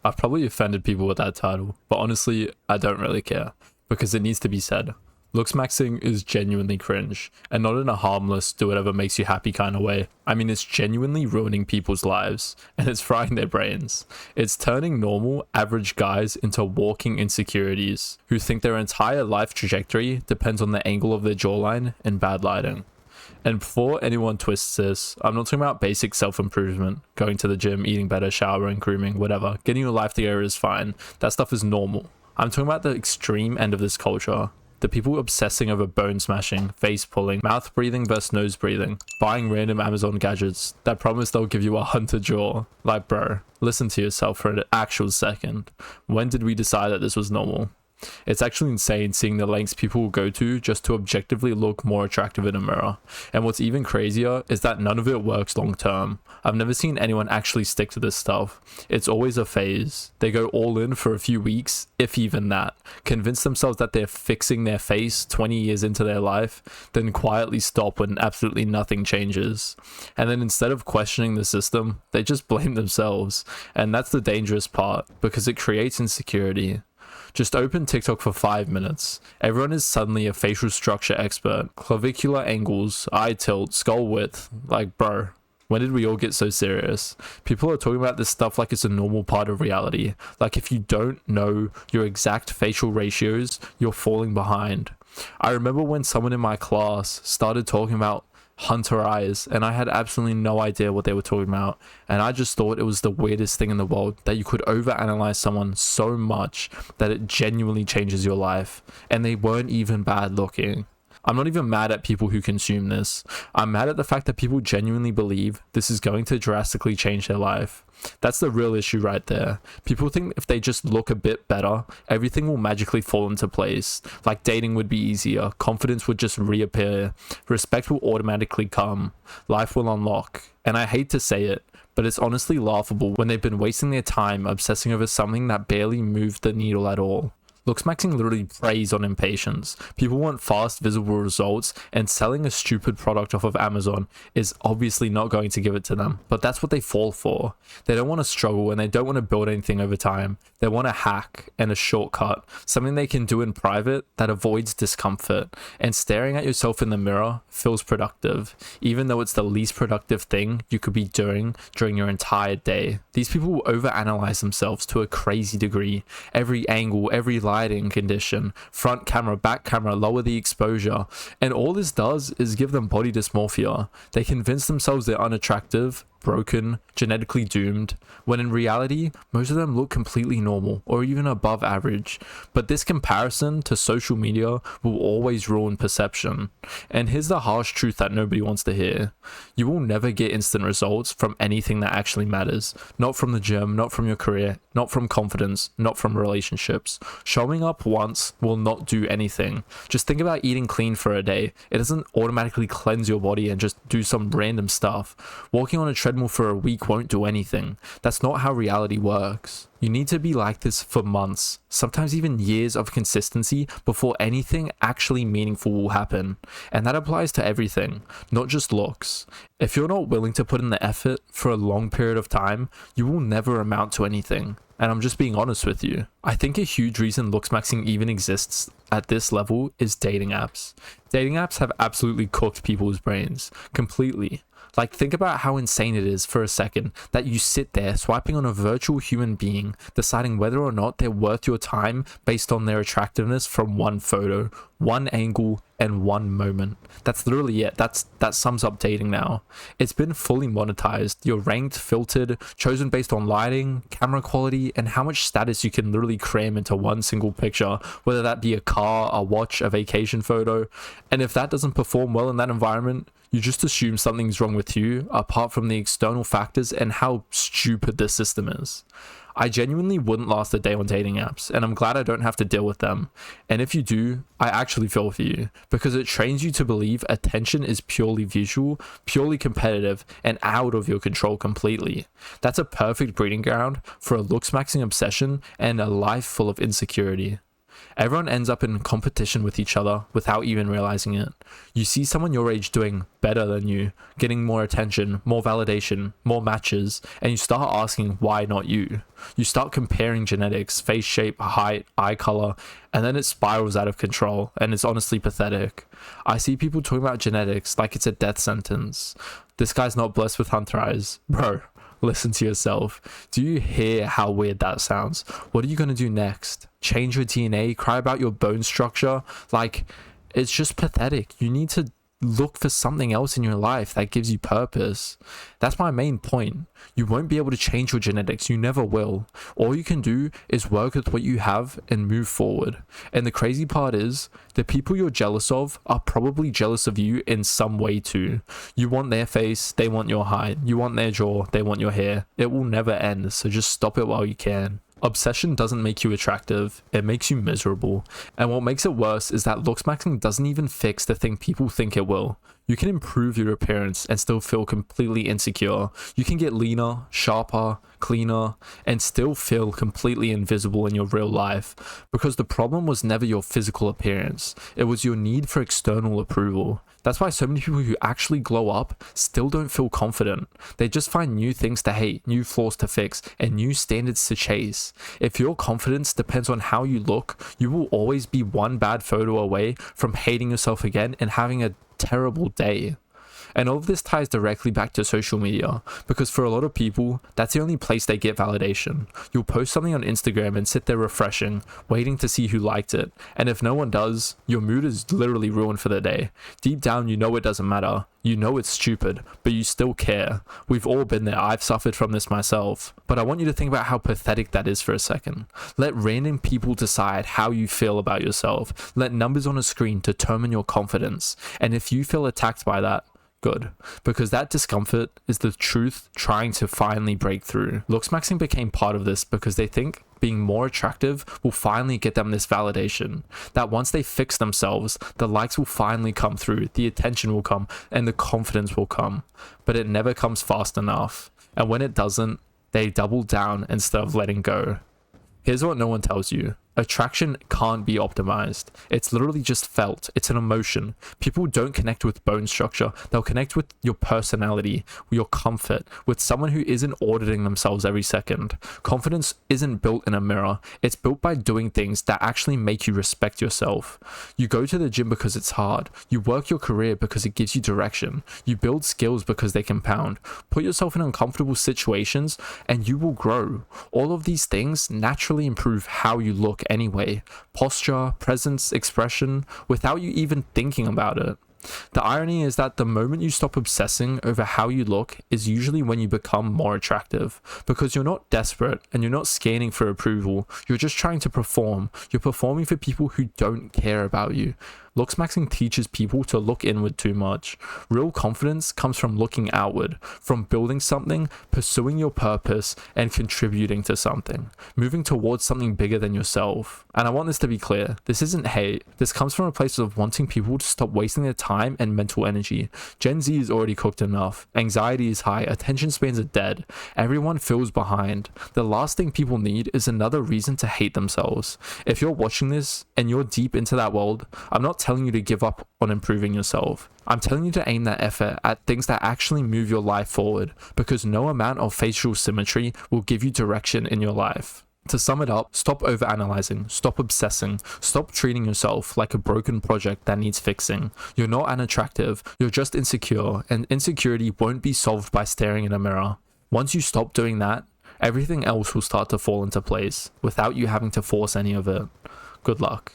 I've probably offended people with that title, but honestly, I don't really care because it needs to be said. Looksmaxxing is genuinely cringe, and not in a harmless, do whatever makes you happy kind of way. I mean, it's genuinely ruining people's lives, and it's frying their brains. It's turning normal, average guys into walking insecurities who think their entire life trajectory depends on the angle of their jawline and bad lighting. And before anyone twists this, I'm not talking about basic self-improvement, going to the gym, eating better, showering, grooming, whatever. Getting your life together is fine. That stuff is normal. I'm talking about the extreme end of this culture. The people obsessing over bone smashing, face pulling, mouth breathing versus nose breathing, buying random Amazon gadgets that promise they'll give you a hunter jaw. Like, bro, listen to yourself for an actual second. When did we decide that this was normal? It's actually insane seeing the lengths people will go to just to objectively look more attractive in a mirror. And what's even crazier is that none of it works long term. I've never seen anyone actually stick to this stuff. It's always a phase. They go all in for a few weeks, if even that, convince themselves that they're fixing their face 20 years into their life, then quietly stop when absolutely nothing changes. And then instead of questioning the system, they just blame themselves. And that's the dangerous part, because it creates insecurity. Just open TikTok for 5 minutes. Everyone is suddenly a facial structure expert. Clavicular angles, eye tilt, skull width. Like, bro, when did we all get so serious? People are talking about this stuff like it's a normal part of reality. Like if you don't know your exact facial ratios, you're falling behind. I remember when someone in my class started talking about hunter eyes, and I had absolutely no idea what they were talking about, and I just thought it was the weirdest thing in the world that you could overanalyze someone so much that it genuinely changes your life, and they weren't even bad looking. I'm not even mad at people who consume this. I'm mad at the fact that people genuinely believe this is going to drastically change their life. That's the real issue right there. People think if they just look a bit better, everything will magically fall into place. Like dating would be easier, confidence would just reappear, respect will automatically come, life will unlock. And I hate to say it, but it's honestly laughable when they've been wasting their time obsessing over something that barely moved the needle at all. Looksmaxxing literally preys on impatience. People want fast, visible results, and selling a stupid product off of Amazon is obviously not going to give it to them, but that's what they fall for. They don't want to struggle and they don't want to build anything over time. They want a hack and a shortcut, something they can do in private that avoids discomfort. And staring at yourself in the mirror feels productive, even though it's the least productive thing you could be doing during your entire day. These people will overanalyze themselves to a crazy degree. Every angle, every lighting condition, front camera, back camera, lower the exposure, and all this does is give them body dysmorphia. They convince themselves they're unattractive, broken, genetically doomed, when in reality, most of them look completely normal or even above average. But this comparison to social media will always ruin perception. And here's the harsh truth that nobody wants to hear. You will never get instant results from anything that actually matters. Not from the gym, not from your career, not from confidence, not from relationships. Showing up once will not do anything. Just think about eating clean for a day. It doesn't automatically cleanse your body and just do some random stuff. Walking on a treadmill for a week won't do anything. That's not how reality works. You need to be like this for months, sometimes even years of consistency before anything actually meaningful will happen. And that applies to everything, not just looks. If you're not willing to put in the effort for a long period of time, you will never amount to anything. And I'm just being honest with you. I think a huge reason Looksmaxxing even exists at this level is dating apps. Dating apps have absolutely cooked people's brains completely. Like, think about how insane it is for a second that you sit there swiping on a virtual human being, deciding whether or not they're worth your time based on their attractiveness from one photo, one angle, and one moment. That's literally it. That sums up dating now. It's been fully monetized. You're ranked, filtered, chosen based on lighting, camera quality, and how much status you can literally cram into one single picture, whether that be a car, a watch, a vacation photo. And if that doesn't perform well in that environment, you just assume something's wrong with you, apart from the external factors and how stupid this system is. I genuinely wouldn't last a day on dating apps, and I'm glad I don't have to deal with them. And if you do, I actually feel for you, because it trains you to believe attention is purely visual, purely competitive, and out of your control completely. That's a perfect breeding ground for a looksmaxing obsession and a life full of insecurity. Everyone ends up in competition with each other without even realizing it. You see someone your age doing better than you, getting more attention, more validation, more matches, and you start asking why not you. You start comparing genetics, face shape, height, eye color, and then it spirals out of control, and it's honestly pathetic. I see people talking about genetics like it's a death sentence. This guy's not blessed with hunter eyes. Bro, listen to yourself. Do you hear how weird that sounds? What are you going to do next? Change your DNA? Cry about your bone structure? Like, it's just pathetic. You need to look for something else in your life that gives you purpose. That's my main point. You won't be able to change your genetics. You never will. All you can do is work with what you have and move forward. And the crazy part is, the people you're jealous of are probably jealous of you in some way too. You want their face, they want your height. You want their jaw, they want your hair. It will never end, so just stop it while you can. Obsession doesn't make you attractive, it makes you miserable. And what makes it worse is that looksmaxing doesn't even fix the thing people think it will. You can improve your appearance and still feel completely insecure. You can get leaner, sharper, cleaner, and still feel completely invisible in your real life. Because the problem was never your physical appearance, it was your need for external approval. That's why so many people who actually glow up still don't feel confident. They just find new things to hate, new flaws to fix, and new standards to chase. If your confidence depends on how you look, you will always be one bad photo away from hating yourself again and having a terrible day. And all of this ties directly back to social media, because for a lot of people, that's the only place they get validation. You'll post something on Instagram and sit there refreshing, waiting to see who liked it. And if no one does, your mood is literally ruined for the day. Deep down, you know it doesn't matter. You know it's stupid, but you still care. We've all been there. I've suffered from this myself. But I want you to think about how pathetic that is for a second. Let random people decide how you feel about yourself. Let numbers on a screen determine your confidence. And if you feel attacked by that, good, because that discomfort is the truth trying to finally break through. Looksmaxxing became part of this because they think being more attractive will finally get them this validation, that once they fix themselves, the likes will finally come through, the attention will come, and the confidence will come. But it never comes fast enough, and when it doesn't, they double down instead of letting go. Here's what no one tells you. Attraction can't be optimized. It's literally just felt. It's an emotion. People don't connect with bone structure. They'll connect with your personality, your comfort, with someone who isn't auditing themselves every second. Confidence isn't built in a mirror. It's built by doing things that actually make you respect yourself. You go to the gym because it's hard. You work your career because it gives you direction. You build skills because they compound. Put yourself in uncomfortable situations and you will grow. All of these things naturally improve how you look anyway. Posture, presence, expression, without you even thinking about it. The irony is that the moment you stop obsessing over how you look is usually when you become more attractive, because you're not desperate and you're not scanning for approval. You're just trying to perform. You're performing for people who don't care about you. Looksmaxxing teaches people to look inward too much. Real confidence comes from looking outward, from building something, pursuing your purpose, and contributing to something, moving towards something bigger than yourself. And I want this to be clear. This isn't hate. This comes from a place of wanting people to stop wasting their time and mental energy. Gen Z is already cooked enough. Anxiety is high. Attention spans are dead. Everyone feels behind. The last thing people need is another reason to hate themselves. If you're watching this and you're deep into that world, I'm not telling you to give up on improving yourself. I'm telling you to aim that effort at things that actually move your life forward, because no amount of facial symmetry will give you direction in your life. To sum it up, stop overanalyzing, stop obsessing, stop treating yourself like a broken project that needs fixing. You're not unattractive, you're just insecure, and insecurity won't be solved by staring in a mirror. Once you stop doing that, everything else will start to fall into place without you having to force any of it. Good luck.